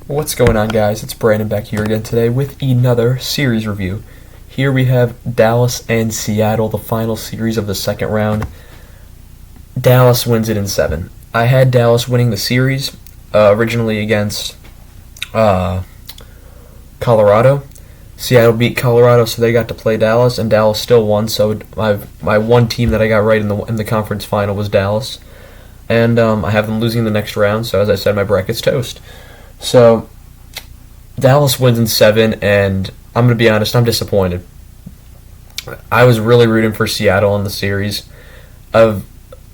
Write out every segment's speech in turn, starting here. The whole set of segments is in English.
What's going on, guys? It's Brandon back here again today with another series review. Here we have Dallas and Seattle, the final series of the second round. Dallas wins it in 7. I had Dallas winning the series originally against Colorado. Seattle beat Colorado, so they got to play Dallas, and Dallas still won. So my one team that I got right in the conference final was Dallas, and I have them losing the next round. So as I said, my bracket's toast. So Dallas wins in 7, and I'm going to be honest, I'm disappointed. I was really rooting for Seattle in the series. Wasn't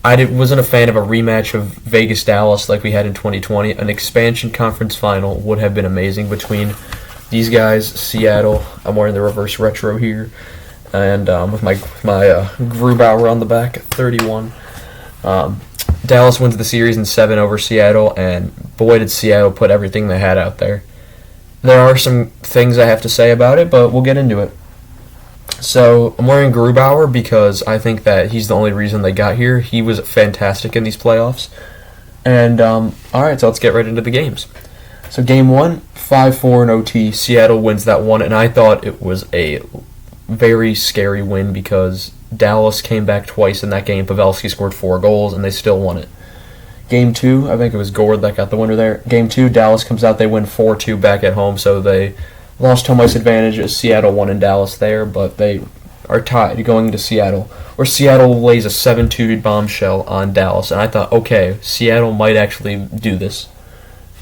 a fan of a rematch of Vegas-Dallas like we had in 2020. An expansion conference final would have been amazing between these guys, Seattle. I'm wearing the reverse retro here, and with my Grubauer on the back at 31. Dallas wins the series in 7 over Seattle, and boy did Seattle put everything they had out there. There are some things I have to say about it, but we'll get into it. So I'm wearing Grubauer because I think that he's the only reason they got here. He was fantastic in these playoffs. And alright, so let's get right into the games. So game 1, 5-4 in OT. Seattle wins that one, and I thought it was a very scary win because Dallas came back twice in that game. Pavelski scored 4 goals, and they still won it. Game 2, I think it was Gord that got the winner there. Game 2, Dallas comes out, they win 4-2 back at home, so they lost home ice advantage as Seattle won in Dallas there, but they are tied going into Seattle, where Seattle lays a 7-2 bombshell on Dallas, and I thought, okay, Seattle might actually do this.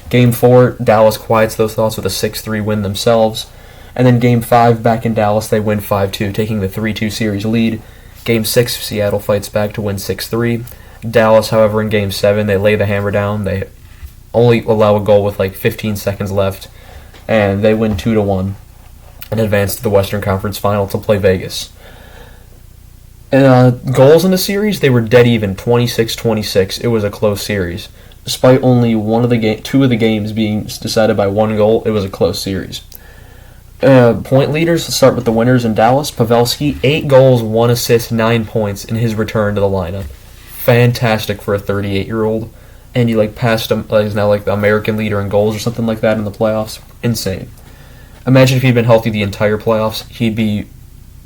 Game 4, Dallas quiets those thoughts with a 6-3 win themselves, and then Game 5, back in Dallas, they win 5-2, taking the 3-2 series lead. Game 6, Seattle fights back to win 6-3. Dallas, however, in Game 7, they lay the hammer down. They only allow a goal with like 15 seconds left, and they win 2-1 and advance to the Western Conference Final to play Vegas. And goals in the series, they were dead even, 26-26. It was a close series. Despite only two of the games being decided by 1 goal, it was a close series. Point leaders, let's start with the winners in Dallas. Pavelski, 8 goals, 1 assist, 9 points in his return to the lineup. Fantastic for a 38-year-old. And he passed him, he's now the American leader in goals or something like that in the playoffs. Insane. Imagine if he'd been healthy the entire playoffs,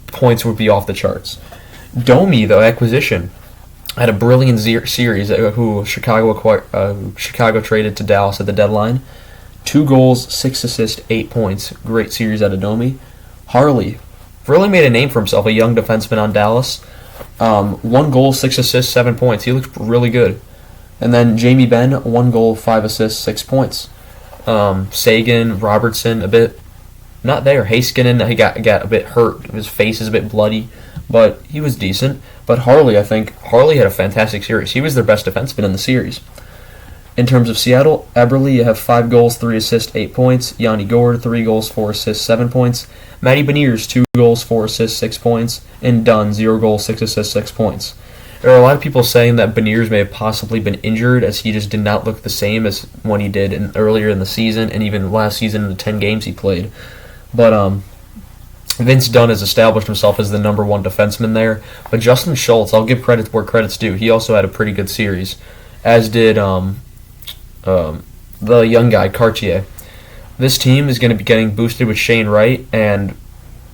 points would be off the charts. Domi, the acquisition, had a brilliant series who Chicago traded to Dallas at the deadline. 2 goals, 6 assists, 8 points. Great series out of Domi. Harley really made a name for himself, a young defenseman on Dallas. 1 goal, 6 assists, 7 points. He looks really good. And then Jamie Benn, 1 goal, 5 assists, 6 points. Sagan, Robertson, a bit not there. Heiskanen, he got a bit hurt. His face is a bit bloody, but he was decent. But Harley, I think Harley had a fantastic series. He was their best defenseman in the series. In terms of Seattle, Eberle, you have 5 goals, 3 assists, 8 points. Yanni Gourde, 3 goals, 4 assists, 7 points. Matty Beniers, 2 goals, 4 assists, 6 points. And Dunn, 0 goals, 6 assists, 6 points. There are a lot of people saying that Beniers may have possibly been injured, as he just did not look the same as when he did earlier in the season, and even last season in the 10 games he played. But Vince Dunn has established himself as the number 1 defenseman there. But Justin Schultz, I'll give credit where credit's due. He also had a pretty good series, as did the young guy, Cartier. This team is going to be getting boosted with Shane Wright and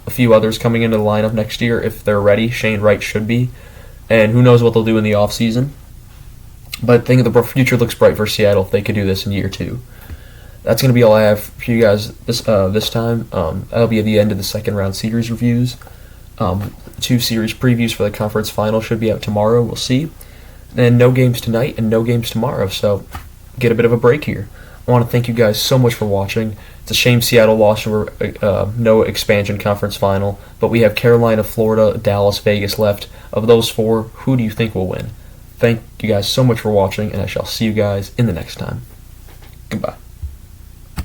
a few others coming into the lineup next year if they're ready. Shane Wright should be. And who knows what they'll do in the offseason. But I think the future looks bright for Seattle if they could do this in year 2. That's going to be all I have for you guys this time. That'll be at the end of the second round series reviews. 2 series previews for the conference final should be out tomorrow. We'll see. And no games tonight and no games tomorrow. So get a bit of a break here. I want to thank you guys so much for watching. It's a shame Seattle lost no expansion conference final, but we have Carolina, Florida, Dallas, Vegas left. Of those 4, who do you think will win? Thank you guys so much for watching, and I shall see you guys in the next time. Goodbye.